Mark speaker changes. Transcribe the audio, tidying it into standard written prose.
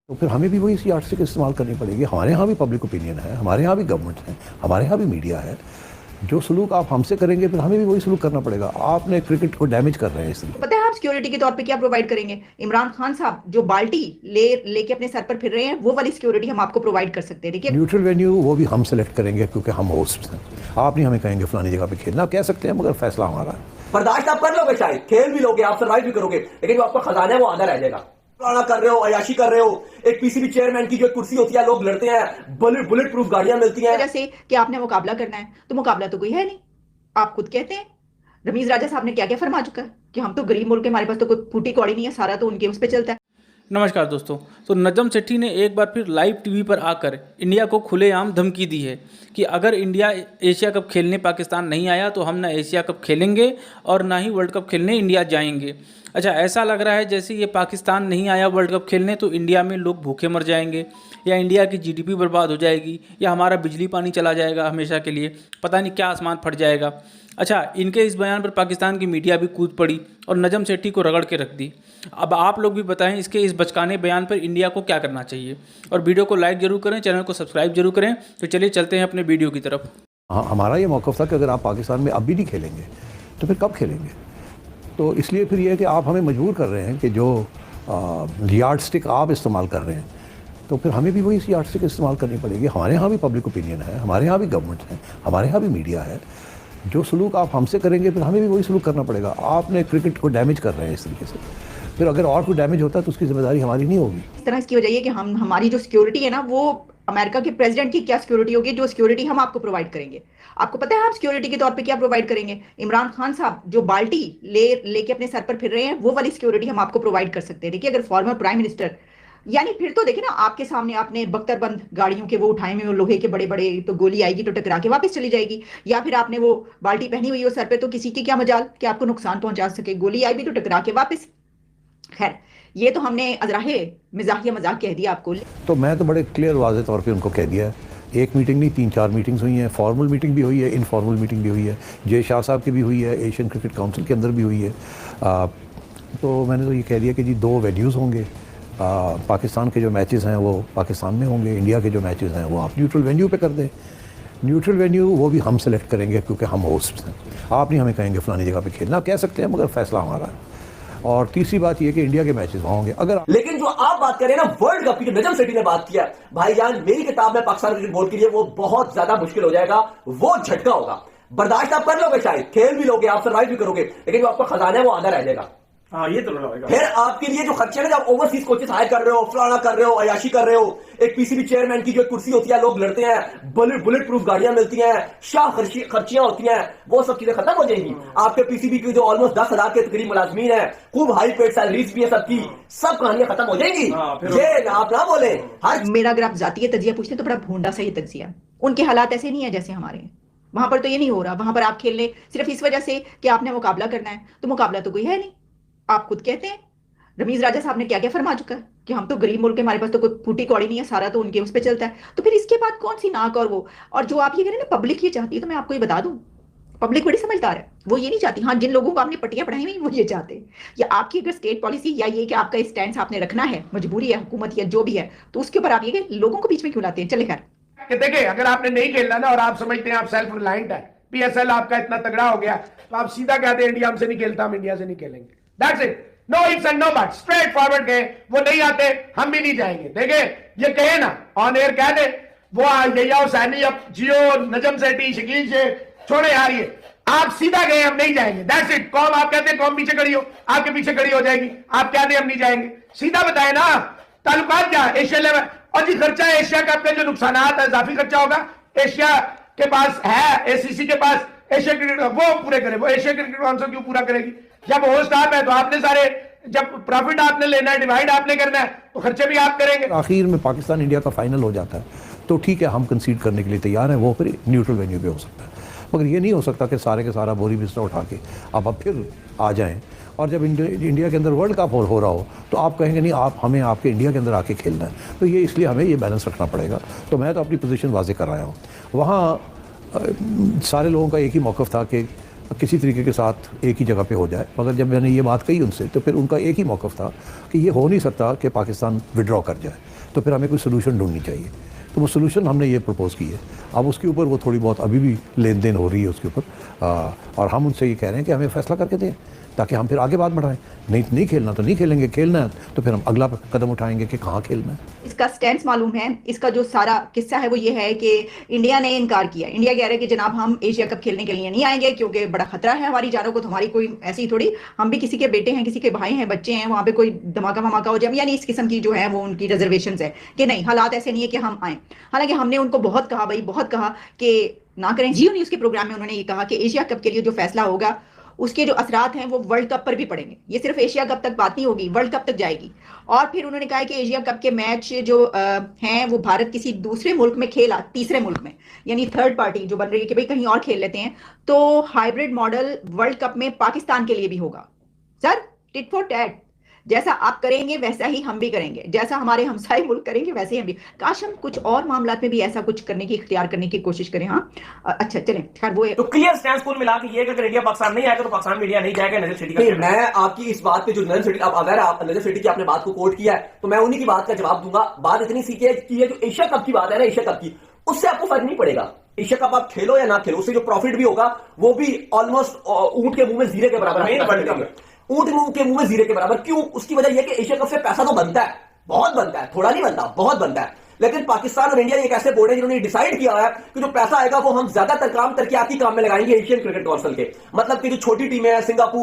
Speaker 1: तो फिर हमें भी वही सी आर्टिस्टिक इस्तेमाल करनी पड़ेगी। हमारे यहाँ भी पब्लिक ओपिनियन है, हमारे यहाँ भी गवर्नमेंट है, हमारे यहाँ भी मीडिया है। जो सलूक आप हमसे करेंगे फिर हमें भी वही सलूक करना पड़ेगा। आपने क्रिकेट को डैमेज कर रहे हैं इसलिए।
Speaker 2: पता है आप सिक्योरिटी के तौर पे क्या प्रोवाइड करेंगे? इमरान खान साहब जो बाल्टी लेके अपने सर पर फिर रहे हैं, वो वाली सिक्योरिटी हम आपको प्रोवाइड कर सकते हैं। देखिए,
Speaker 1: न्यूट्रल वेन्यू वो भी हम सेलेक्ट करेंगे क्योंकि हम होस्ट हैं। आप नहीं हमें कहेंगे फलानी जगह पे खेलना, कह सकते हैं, मगर फैसला हमारा है।
Speaker 3: बर्दाश्त आप कर लोगे, शायद खेल भी लोगे, आप सर्वाइव भी करोगे, लेकिन जो आपका खजाना है वो आधा रह जाएगा। कर रहे हो, अयाशी कर रहे हो, एक पीसीबी चेयरमैन की जो कुर्सी होती है, लोग लड़ते हैं, बुलेट प्रूफ गाड़ियां मिलती हैं।
Speaker 2: वजह से कि आपने मुकाबला करना है, तो मुकाबला तो कोई है नहीं। आप खुद कहते हैं, रमीज राजा साहब ने क्या क्या फरमा चुका है कि हम तो गरीब मुल्क के, हमारे पास तो कोई फूटी कौड़ी नहीं है, सारा तो उनके उस पर चलता है।
Speaker 4: नमस्कार दोस्तों। तो नजम सेठी ने एक बार फिर लाइव टीवी पर आकर इंडिया को खुलेआम धमकी दी है कि अगर इंडिया एशिया कप खेलने पाकिस्तान नहीं आया तो हम ना एशिया कप खेलेंगे और ना ही वर्ल्ड कप खेलने इंडिया जाएंगे। अच्छा, ऐसा लग रहा है जैसे ये पाकिस्तान नहीं आया वर्ल्ड कप खेलने तो इंडिया में लोग भूखे मर जाएंगे, या इंडिया की जीडीपी बर्बाद हो जाएगी, या हमारा बिजली पानी चला जाएगा हमेशा के लिए, पता नहीं क्या आसमान फट जाएगा। अच्छा, इनके इस बयान पर पाकिस्तान की मीडिया भी कूद पड़ी और नजम सेठी को रगड़ के रख दी। अब आप लोग भी बताएं इसके इस बचकाने बयान पर इंडिया को क्या करना चाहिए, और वीडियो को लाइक जरूर करें, चैनल को सब्सक्राइब जरूर करें। तो चलिए चलते हैं अपने वीडियो की तरफ।
Speaker 1: हाँ, हमारा ये मौक़िफ़ था कि अगर आप पाकिस्तान में अब भी नहीं खेलेंगे तो फिर कब खेलेंगे। तो इसलिए फिर ये है कि आप हमें मजबूर कर रहे हैं कि जो यार्ड स्टिक आप इस्तेमाल कर रहे हैं, तो फिर हमें भी वही यार्ड स्टिक इस्तेमाल करनी पड़ेगी। हमारे यहाँ भी पब्लिक ओपिनियन है, हमारे यहाँ भी गवर्नमेंट है, हमारे यहाँ भी मीडिया है। जो सलूक आप हमसे करेंगे फिर हमें भी वही सलूक करना पड़ेगा। आपने क्रिकेट को डैमेज कर रहे हैं इस तरीके से, फिर अगर और कोई डैमेज होता है तो उसकी जिम्मेदारी हमारी नहीं होगी।
Speaker 2: इस तरह इसकी वजह ये कि हमारी जो सिक्योरिटी है ना, वो अमेरिका के प्रेसिडेंट की क्या सिक्योरिटी होगी, जो सिक्योरिटी हम आपको प्रोवाइड करेंगे। आपको पता है आप सिक्योरिटी के तौर पे क्या प्रोवाइड करेंगे? इमरान खान साहब जो बाल्टी लेके अपने सर पर फिर रहे हैं, वो वाली सिक्योरिटी हम आपको प्रोवाइड कर सकते हैं। देखिए, अगर फॉर्मर प्राइम मिनिस्टर, यानी फिर तो देखिए ना, आपके सामने आपने बख्तरबंद गाड़ियों के वो उठाए हुए, वो लोहे के बड़े बड़े, तो गोली आएगी तो टकरा के वापस चली जाएगी। या फिर आपने वो बाल्टी पहनी हुई हो सर पे, तो किसी की क्या मजाल कि आपको नुकसान पहुंचा सके, गोली आई भी तो टकरा के वापस। खैर, ये तो हमने अजराहे मिजाहिया मजाक कह दिया आपको।
Speaker 1: तो मैं तो बड़े क्लियर वाज़ेह तौर पे उनको कह दिया है। एक मीटिंग नहीं, 3-4 मीटिंग्स हुई हैं। फॉर्मल मीटिंग भी हुई है, इनफॉर्मल मीटिंग भी हुई है। जय शाह साहब की भी हुई है, एशियन क्रिकेट काउंसिल के अंदर भी हुई है। तो मैंने तो ये कह दिया कि जी 2 वेन्यूज़ होंगे। पाकिस्तान के जो मैचेस हैं वो पाकिस्तान में होंगे, इंडिया के जो मैचेस हैं वो आप न्यूट्रल वेन्यू पे कर दें। न्यूट्रल वेन्यू वो भी हम सेलेक्ट करेंगे क्योंकि हम होस्ट हैं। आप नहीं हमें कहेंगे फलानी जगह पे खेलना, कह सकते हैं, मगर फैसला हमारा है। और तीसरी बात ये कि इंडिया के मैचेस वहाँ होंगे। अगर
Speaker 3: लेकिन जो आप बात करें ना वर्ल्ड कप की, जो नजम सेठी ने बात किया, भाईजान मेरी किताब में पाकिस्तान क्रिकेट बोर्ड के लिए वो बहुत ज्यादा मुश्किल हो जाएगा, वो झटका होगा। बर्दाश्त आप कर लोगे, शायद खेल भी लोगे, आप सर्वाइव भी करोगे, लेकिन जो आपका खजाना है वो आधा रह जाएगा।
Speaker 5: हाँ, ये तो लगेगा।
Speaker 3: फिर आपके लिए जो खर्चे हैं ना, जब ओवरसीज कोचेस हायर कर रहे हो, फलाना कर रहे हो, अयाशी कर रहे हो, एक पीसीबी चेयरमैन की जो कुर्सी होती है, लोग लड़ते हैं, बुलेट प्रूफ गाड़ियां मिलती हैं, शाह खर्चियां होती हैं, वो सब चीजें खत्म हो जाएंगी। आपके पीसीबी की जो ऑलमोस्ट 10,000 के करीब मुलाजमीन है, खूब हाई पेड सैलरीज भी है सबकी, सब कहानियां खत्म हो जाएंगी। ये आप ना बोले।
Speaker 2: मेरा अगर आप जातीय तजिया पूछते तो बड़ा भोंडा सा ये तजिया। उनके हालात ऐसे नहीं है जैसे हमारे हैं। वहां पर तो ये नहीं हो रहा। वहां पर आप खेलने सिर्फ इस वजह से कि आपने मुकाबला करना है, तो मुकाबला तो कोई है नहीं। आप खुद कहते हैं, रमीज राजा साहब ने क्या क्या फरमा चुका है कि हम तो गरीब मुल्क के, हमारे पास तो कोई फूटी कौड़ी नहीं है, सारा तो उनके उस पर चलता है। तो फिर इसके बाद कौन सी नाक और वो, और जो आप ये कह रहे हैं ना पब्लिक ये चाहती है, तो मैं आपको ये बता दूं, पब्लिक बड़ी समझदार है, वो ये नहीं चाहती। हाँ, जिन लोगों को आपने पट्टियां पढ़ाई हुई वो ये चाहते हैं। या आपकी अगर स्टेट पॉलिसी या ये कि आपका स्टैंड आपने रखना है, मजबूरी है हुकूमत या जो भी है, तो उसके ऊपर आप ये लोगों को बीच में क्यों लाते हैं। चले खैर,
Speaker 5: देखिए, अगर आपने नहीं खेलना ना और आप समझते हैं आप सेल्फ रिलायंट है, पीएसएल आपका इतना तगड़ा हो गया, तो आप सीधा कहते हैं इंडिया हमसे नहीं खेलता, हम इंडिया से नहीं खेलेंगे। That's it, no ifs and no buts, straight forward गए, वो नहीं आते हम भी नहीं जाएंगे। देखिए, ये कहे ना ऑन एयर कह दे, वो यही सैनी, अब जियो, नजम सेठी, शकील शेख, छोड़े यार, ये आप सीधा गए हम नहीं जाएंगे। That's it. कौम, आप कहते हैं कौम पीछे खड़ी हो, आपके पीछे खड़ी हो जाएगी। आप कहते हैं हम नहीं जाएंगे, सीधा बताए ना ताल्लुकात क्या एशिया लेवल। और जी खर्चा एशिया कप के जो नुकसान है, इजाफी खर्चा होगा, एशिया के पास है, एसीसी के पास एशिया क्रिकेट, वो पूरे करे। वो एशिया क्रिकेट काउंसिल क्यों पूरा करेगी? जब होस्ट आप है तो आपने सारे, जब प्रॉफिट आपने लेना है, डिवाइड आपने करना है, तो खर्चे भी आप करेंगे।
Speaker 1: आखिर में पाकिस्तान इंडिया का फाइनल हो जाता है तो ठीक है, हम कंसीड करने के लिए तैयार हैं, वो फिर न्यूट्रल वेन्यू पे हो सकता है। मगर ये नहीं हो सकता कि सारे के सारा बोरी बिस्तर उठा के अब फिर आ जाएं, और जब इंडिया के अंदर वर्ल्ड कप हो रहा हो तो आप कहेंगे नहीं, आप हमें आपके इंडिया के अंदर आके खेलना है। तो ये इसलिए हमें ये बैलेंस रखना पड़ेगा। तो मैं तो अपनी पोजीशन वाजे कर रहा हूँ। वहाँ सारे लोगों का एक ही मौक़िफ़ था कि किसी तरीके के साथ एक ही जगह पे हो जाए, मगर जब मैंने ये बात कही उनसे तो फिर उनका एक ही मौक़िफ़ था कि ये हो नहीं सकता कि पाकिस्तान विड्रॉ कर जाए। तो फिर हमें कोई सोल्यूशन ढूंढनी चाहिए। तो वो सोल्यूशन हमने ये प्रपोज़ की है। अब उसके ऊपर वो थोड़ी बहुत अभी भी लेन देन हो रही है उसके ऊपर, और हम उनसे ये कह रहे हैं कि हमें फैसला करके दें ताकि हम फिर आगे बात बढ़ाएं। नहीं खेलना तो नहीं खेलेंगे, खेलना है तो फिर हम अगला कदम उठाएंगे कि कहाँ खेलना है।
Speaker 2: इसका स्टैंड मालूम है, इसका जो सारा किस्सा है वो ये है कि इंडिया ने इनकार किया। इंडिया कह रहा है कि जनाब हम एशिया कप खेलने के लिए नहीं आएंगे क्योंकि बड़ा खतरा है हमारी जानों को। तुम्हारी कोई ऐसी थोड़ी, हम भी किसी के बेटे हैं, किसी के भाई हैं, बच्चे हैं, वहां पे कोई धमाका वमाका हो जाए, यानी इस किस्म की जो है वो उनकी रिजर्वेशन है कि नहीं, हालात ऐसे नहीं है कि हम आए। हालांकि हमने उनको बहुत कहा भाई, बहुत कहा कि ना करें। जियो न्यूज के प्रोग्राम में उन्होंने ये कहा कि एशिया कप के लिए जो फैसला होगा उसके जो असरात हैं वो वर्ल्ड कप पर भी पड़ेंगे। ये सिर्फ एशिया कप तक बात नहीं होगी, वर्ल्ड कप तक जाएगी। और फिर उन्होंने कहा कि एशिया कप के मैच जो हैं वो भारत किसी दूसरे मुल्क में खेला, तीसरे मुल्क में, यानी थर्ड पार्टी जो बन रही है कि भाई कहीं और खेल लेते हैं, तो हाइब्रिड मॉडल वर्ल्ड कप में पाकिस्तान के लिए भी होगा। सर, टिट फॉर टैट, जैसा आप करेंगे वैसा ही हम भी करेंगे, जैसा हमारे हमसाए मुल्क करेंगे वैसे ही हम भी। काश हम कुछ और मामलात में भी ऐसा कुछ करने की, इख्तियार करने की कोशिश करें। हाँ अच्छा चलें, खैर वो
Speaker 3: तो क्लियर स्टैंड कुल मिला के ये कि अगर इंडिया पाकिस्तान नहीं आएगा तो पाकिस्तान में इंडिया नहीं जाएगा। नजर सिटी का मैं आपकी इस बात पे जो नजर सिटी, अगर आप नजर सिटी की आपने बात को कोट किया है तो मैं उन्हीं की बात का जवाब दूंगा। बात इतनी सी की है जो एशिया कप की बात है ना, एशिया कप की, उससे आपको फर्क नहीं पड़ेगा। एशिया कप आप खेलो या ना खेलो, उससे जो प्रॉफिट भी होगा वो भी ऑलमोस्ट ऊंट के मुंह में जीरे के बराबर है। ऊंट के मुंह में जीरे के बराबर क्यों? उसकी वजह यह कि एशिया कप से पैसा तो बनता है, बहुत बनता है, थोड़ा नहीं बनता, बहुत बनता है। लेकिन पाकिस्तान और इंडिया एक ऐसे बोर्ड है जिन्होंने डिसाइड किया है कि जो पैसा आएगा वो हम ज्यादातर काम तरक्याती काम में लगाएंगे एशियन क्रिकेट काउंसिल के। मतलब कि जो छोटी टीमें हैं, सिंगापुर